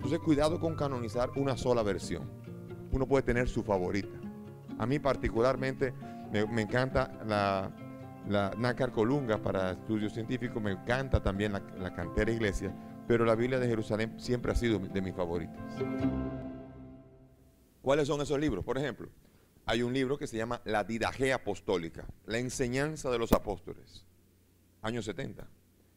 Entonces, cuidado con canonizar una sola versión. Uno puede tener su favorita. A mí particularmente me encanta la Nácar Colunga para estudios científicos, me encanta también la Cantera Iglesia, pero la Biblia de Jerusalén siempre ha sido de mis favoritas. ¿Cuáles son esos libros? Por ejemplo, hay un libro que se llama La Didaje Apostólica, la enseñanza de los apóstoles, años 70.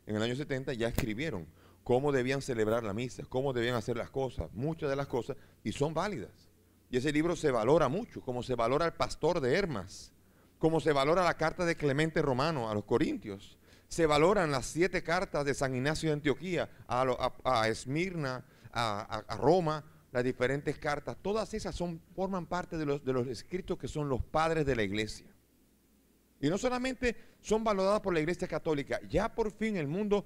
En el año 70 ya escribieron cómo debían celebrar la misa, cómo debían hacer las cosas, muchas de las cosas, y son válidas. Y ese libro se valora mucho, como se valora el Pastor de Hermas, como se valora la carta de Clemente Romano a los Corintios, se valoran las 7 cartas de San Ignacio de Antioquía a Esmirna, a Roma, las diferentes cartas. Todas esas forman parte de los escritos que son los padres de la iglesia. Y no solamente son valoradas por la Iglesia Católica, ya por fin el mundo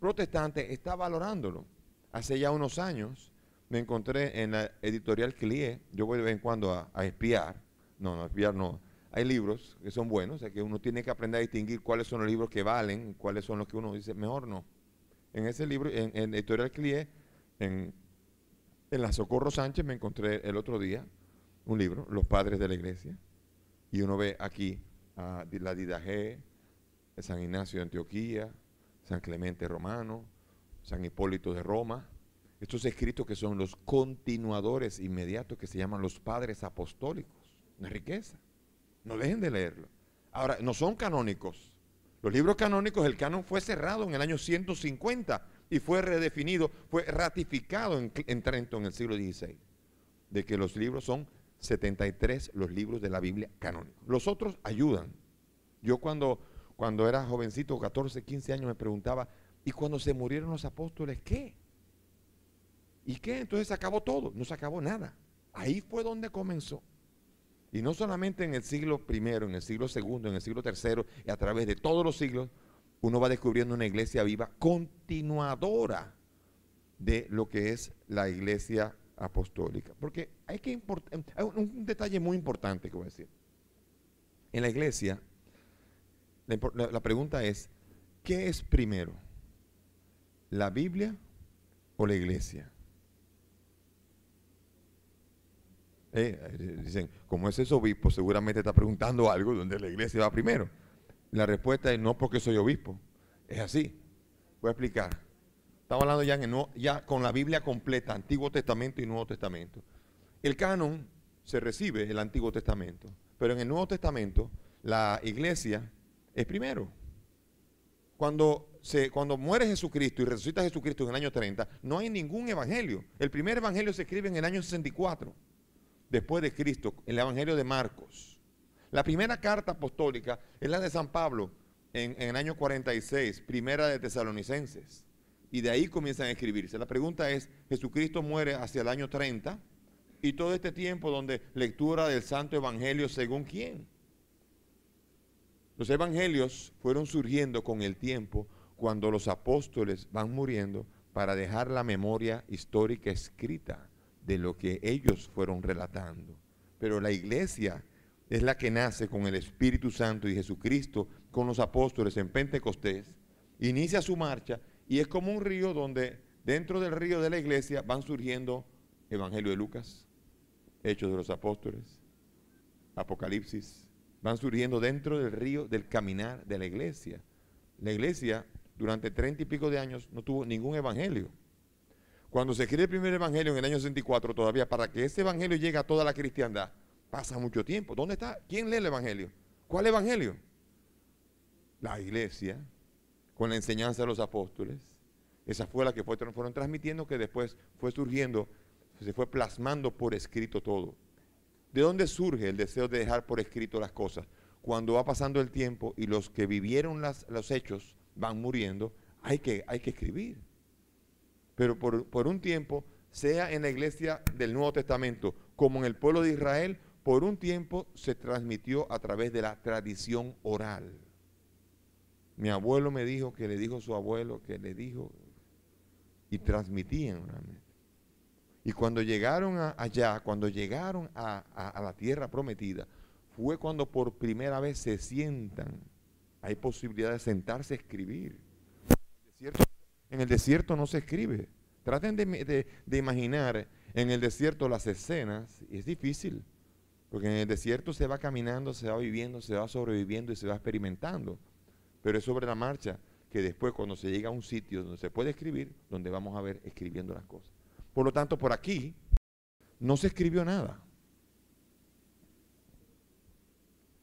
protestante está valorándolo. Hace ya unos años me encontré en la editorial CLIE, yo voy de vez en cuando a espiar, no, espiar no, hay libros que son buenos, o sea que uno tiene que aprender a distinguir cuáles son los libros que valen, cuáles son los que uno dice, mejor no. En ese libro, en la editorial CLIE, en la Socorro Sánchez me encontré el otro día un libro, Los Padres de la Iglesia, y uno ve aquí la Didaje, San Ignacio de Antioquía, San Clemente Romano, San Hipólito de Roma, estos escritos que son los continuadores inmediatos que se llaman los padres apostólicos. Una riqueza. No dejen de leerlo. Ahora, no son canónicos. Los libros canónicos, el canon fue cerrado en el año 150 y fue redefinido, fue ratificado en Trento en el siglo XVI, de que los libros son 73 los libros de la Biblia canónicos. Los otros ayudan. Yo cuando era jovencito, 14, 15 años, me preguntaba, ¿y cuando se murieron los apóstoles qué? ¿Y qué? Entonces se acabó todo. No se acabó nada. Ahí fue donde comenzó. Y no solamente en el siglo I, en el siglo II, en el siglo III, y a través de todos los siglos, uno va descubriendo una iglesia viva, continuadora de lo que es la iglesia apostólica. Porque hay un detalle muy importante que voy a decir. En la iglesia, la pregunta es, ¿qué es primero? ¿La Biblia o la iglesia? Dicen, como ese es obispo, seguramente está preguntando algo donde la iglesia va primero. La respuesta es no, porque soy obispo. Es así. Voy a explicar. Estamos hablando ya con la Biblia completa, Antiguo Testamento y Nuevo Testamento. El canon se recibe el Antiguo Testamento, pero en el Nuevo Testamento la iglesia es primero. Cuando muere Jesucristo y resucita Jesucristo en el año 30, no hay ningún evangelio. El primer evangelio se escribe en el año 64, después de Cristo, el evangelio de Marcos. La primera carta apostólica es la de San Pablo en el año 46, primera de Tesalonicenses. Y de ahí comienzan a escribirse. La pregunta es, Jesucristo muere hacia el año 30 y todo este tiempo donde lectura del Santo Evangelio según quién. Los evangelios fueron surgiendo con el tiempo cuando los apóstoles van muriendo para dejar la memoria histórica escrita de lo que ellos fueron relatando. Pero la iglesia es la que nace con el Espíritu Santo y Jesucristo con los apóstoles en Pentecostés, inicia su marcha y es como un río donde dentro del río de la iglesia van surgiendo Evangelio de Lucas, Hechos de los Apóstoles, Apocalipsis, van surgiendo dentro del río del caminar de la iglesia. La iglesia durante 30 y pico de años no tuvo ningún evangelio. Cuando se escribe el primer evangelio en el año 64, todavía para que ese evangelio llegue a toda la cristiandad, pasa mucho tiempo. ¿Dónde está? ¿Quién lee el evangelio? ¿Cuál evangelio? La iglesia, con la enseñanza de los apóstoles. Esa fue la que fueron transmitiendo, que después fue surgiendo, se fue plasmando por escrito todo. ¿De dónde surge el deseo de dejar por escrito las cosas? Cuando va pasando el tiempo y los que vivieron los hechos van muriendo, hay que escribir. Pero por un tiempo, sea en la iglesia del Nuevo Testamento como en el pueblo de Israel, por un tiempo se transmitió a través de la tradición oral. Mi abuelo me dijo que le dijo a su abuelo que le dijo, y transmitían realmente. Y cuando llegaron allá, cuando llegaron a la tierra prometida, fue cuando por primera vez se sientan. Hay posibilidad de sentarse a escribir. En el desierto no se escribe. Traten de imaginar en el desierto las escenas, y es difícil, porque en el desierto se va caminando, se va viviendo, se va sobreviviendo y se va experimentando. Pero es sobre la marcha que después, cuando se llega a un sitio donde se puede escribir, donde vamos a ver escribiendo las cosas. Por lo tanto, por aquí no se escribió nada.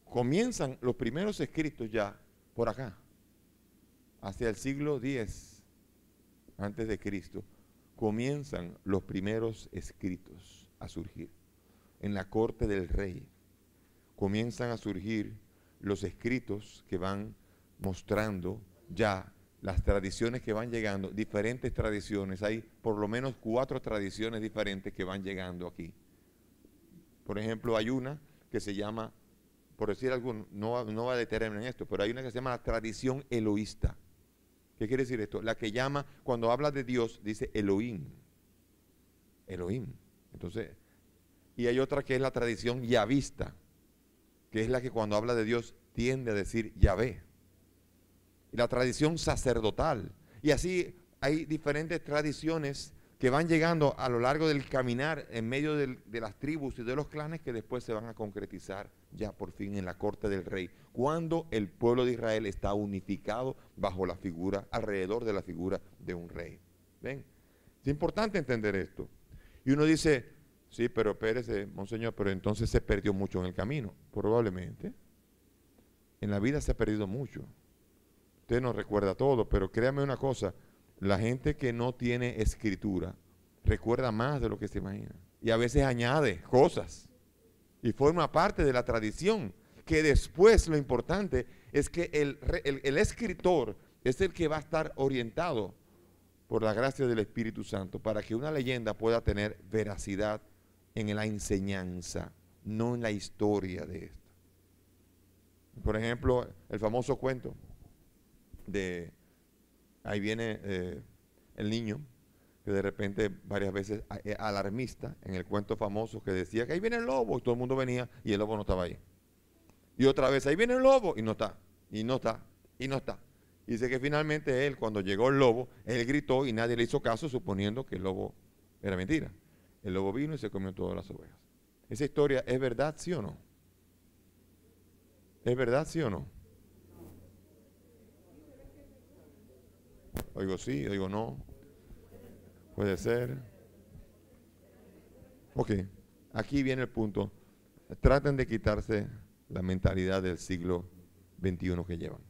Comienzan los primeros escritos ya por acá, hacia el siglo X antes de Cristo, comienzan los primeros escritos a surgir. En la corte del rey comienzan a surgir los escritos que van mostrando ya las tradiciones que van llegando, diferentes tradiciones. Hay por lo menos 4 tradiciones diferentes que van llegando aquí. Por ejemplo, hay una que se llama, por decir algo, no va a detenerme en esto, pero hay una que se llama la tradición eloísta. ¿Qué quiere decir esto? La que llama, cuando habla de Dios, dice Elohim. Elohim. Entonces, y hay otra que es la tradición yavista, que es la que cuando habla de Dios tiende a decir Yahvé. Y la tradición sacerdotal. Y así hay diferentes tradiciones que van llegando a lo largo del caminar en medio de las tribus y de los clanes, que después se van a concretizar ya por fin en la corte del rey, cuando el pueblo de Israel está unificado bajo la figura, alrededor de la figura de un rey. ¿Ven? Es importante entender esto. Y uno dice, sí, pero espérese, monseñor, pero entonces se perdió mucho en el camino. Probablemente. En la vida se ha perdido mucho. Usted no recuerda todo, pero créame una cosa, la gente que no tiene escritura recuerda más de lo que se imagina. Y a veces añade cosas. Y forma parte de la tradición. Que después lo importante es que el escritor es el que va a estar orientado por la gracia del Espíritu Santo para que una leyenda pueda tener veracidad en la enseñanza, no en la historia de esto. Por ejemplo, el famoso cuento de, ahí viene el niño, que de repente varias veces alarmista, en el cuento famoso que decía que ahí viene el lobo, y todo el mundo venía y el lobo no estaba ahí. Y otra vez, ahí viene el lobo, y no está, y no está, y no está. Y dice que finalmente él, cuando llegó el lobo, él gritó y nadie le hizo caso, suponiendo que el lobo era mentira. El lobo vino y se comió todas las ovejas. ¿Esa historia es verdad, sí o no? ¿Es verdad, sí o no? Oigo sí, oigo no. Puede ser. Ok, aquí viene el punto. Traten de quitarse la mentalidad del siglo XXI que llevan.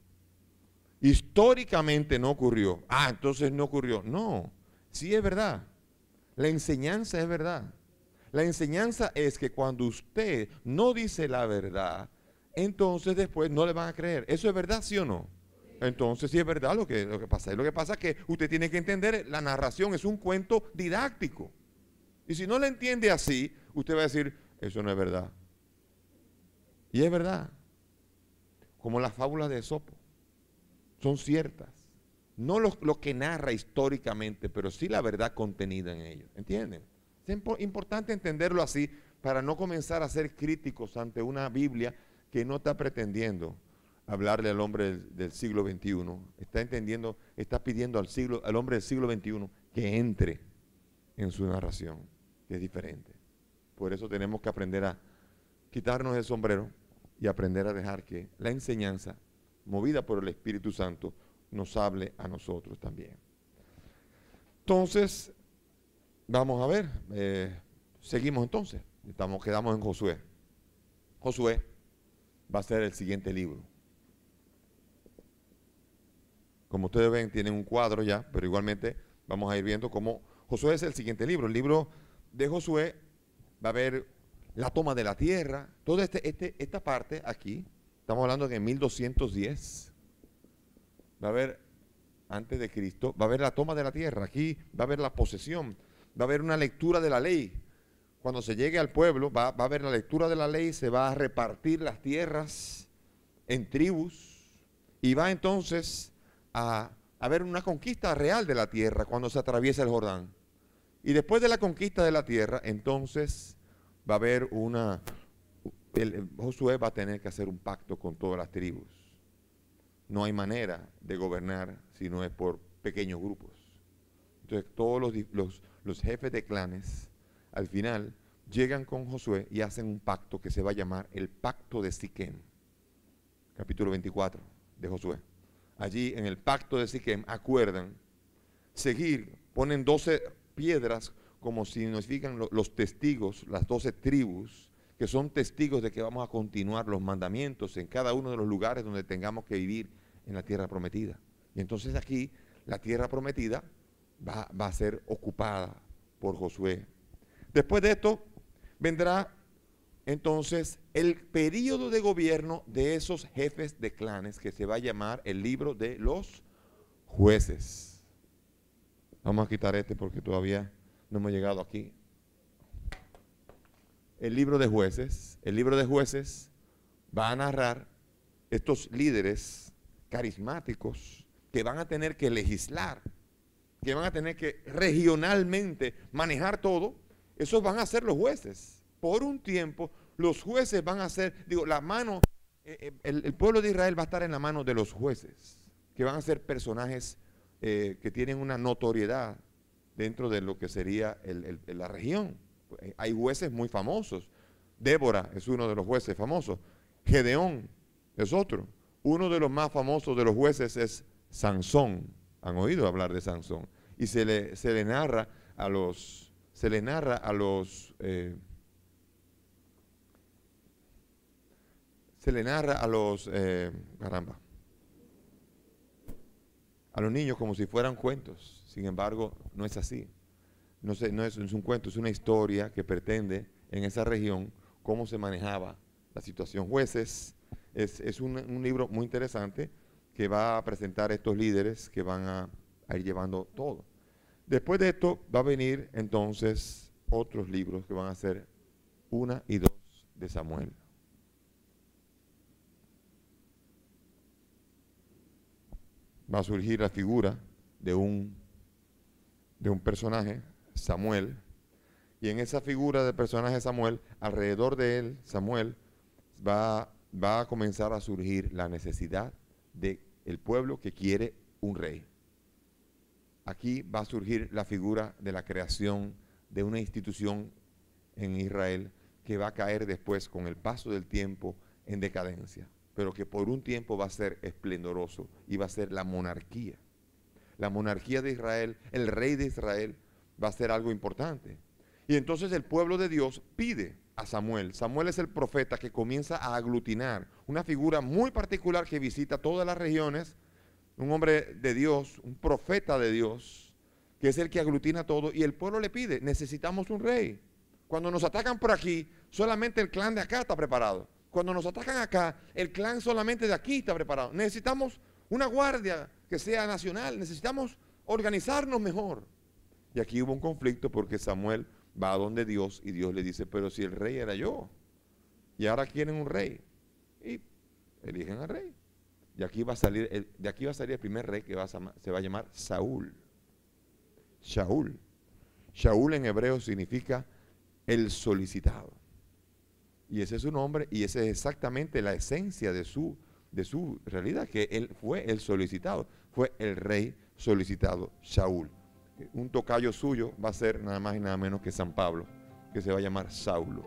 Históricamente no ocurrió. Ah, entonces no ocurrió. No, sí es verdad. La enseñanza es verdad. La enseñanza es que cuando usted no dice la verdad, entonces después no le van a creer. ¿Eso es verdad, sí o no? Entonces sí es verdad lo que pasa. Lo que pasa es que usted tiene que entender, la narración es un cuento didáctico. Y si no lo entiende así, usted va a decir, eso no es verdad. Y es verdad. Como las fábulas de Esopo. Son ciertas. No lo que narra históricamente, pero sí la verdad contenida en ellos. ¿Entienden? Es importante entenderlo así para no comenzar a ser críticos ante una Biblia que no está pretendiendo hablarle al hombre del siglo XXI. Está pidiendo al hombre del siglo XXI que entre en su narración, que es diferente. Por eso tenemos que aprender a quitarnos el sombrero y aprender a dejar que la enseñanza, movida por el Espíritu Santo, nos hable a nosotros también. Entonces, vamos a ver, seguimos entonces, quedamos en Josué. Josué va a ser el siguiente libro. Como ustedes ven, tienen un cuadro ya, pero igualmente vamos a ir viendo cómo Josué es el siguiente libro. El libro de Josué va a haber la toma de la tierra, toda esta parte aquí, estamos hablando de 1210, va a haber, antes de Cristo, va a haber la toma de la tierra, aquí va a haber la posesión, va a haber una lectura de la ley. Cuando se llegue al pueblo, va a haber la lectura de la ley, se va a repartir las tierras en tribus y va entonces a haber una conquista real de la tierra cuando se atraviesa el Jordán. Y después de la conquista de la tierra, entonces va a haber Josué va a tener que hacer un pacto con todas las tribus. No hay manera de gobernar si no es por pequeños grupos. Entonces todos los jefes de clanes al final llegan con Josué y hacen un pacto que se va a llamar el pacto de Siquem, capítulo 24 de Josué. Allí en el pacto de Siquem acuerdan seguir, ponen 12 piedras como significan los testigos, las 12 tribus, que son testigos de que vamos a continuar los mandamientos en cada uno de los lugares donde tengamos que vivir en la tierra prometida. Y entonces aquí la tierra prometida va a ser ocupada por Josué. Después de esto vendrá entonces el periodo de gobierno de esos jefes de clanes que se va a llamar el libro de los jueces. Vamos a quitar este porque todavía no hemos llegado aquí. El libro de jueces va a narrar estos líderes carismáticos que van a tener que legislar, que van a tener que regionalmente manejar todo. Esos van a ser los jueces. Por un tiempo, los jueces van a ser, el pueblo de Israel va a estar en la mano de los jueces, que van a ser personajes que tienen una notoriedad dentro de lo que sería la región. Hay jueces muy famosos. Débora es uno de los jueces famosos. Gedeón es otro. Uno de los más famosos de los jueces es Sansón. ¿Han oído hablar de Sansón? Y se le narra a los niños como si fueran cuentos. Sin embargo, no es así. No es un cuento, es una historia que pretende en esa región cómo se manejaba la situación. Jueces es un libro muy interesante que va a presentar estos líderes que van a ir llevando todo. Después de esto va a venir entonces otros libros que van a ser 1 y 2 de Samuel. Va a surgir la figura de un personaje, Samuel, y en esa figura del personaje Samuel, alrededor de él, Samuel, va a comenzar a surgir la necesidad del pueblo que quiere un rey. Aquí va a surgir la figura de la creación de una institución en Israel que va a caer después, con el paso del tiempo, en decadencia, pero que por un tiempo va a ser esplendoroso y va a ser la monarquía. La monarquía de Israel, el rey de Israel, va a ser algo importante. Y entonces el pueblo de Dios pide a Samuel. Samuel es el profeta que comienza a aglutinar, una figura muy particular que visita todas las regiones, un hombre de Dios, un profeta de Dios, que es el que aglutina todo, y el pueblo le pide, necesitamos un rey. Cuando nos atacan por aquí, solamente el clan de acá está preparado. Cuando nos atacan acá, el clan solamente de aquí está preparado. Necesitamos una guardia que sea nacional, necesitamos organizarnos mejor. Y aquí hubo un conflicto porque Samuel va a donde Dios y Dios le dice, pero si el rey era yo, y ahora quieren un rey, y eligen al rey. Y aquí va a salir el primer rey que se va a llamar Saúl. Shaul. Shaul en hebreo significa el solicitado. Y ese es su nombre y esa es exactamente la esencia de su realidad, que él fue el solicitado, fue el rey solicitado, Shaul. Un tocayo suyo va a ser nada más y nada menos que San Pablo, que se va a llamar Saulo,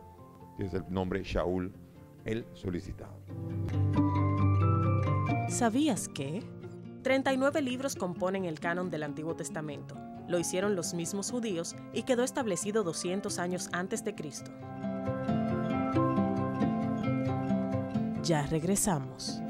que es el nombre Shaul, el solicitado. ¿Sabías que? 39 libros componen el canon del Antiguo Testamento. Lo hicieron los mismos judíos y quedó establecido 200 años antes de Cristo. Ya regresamos.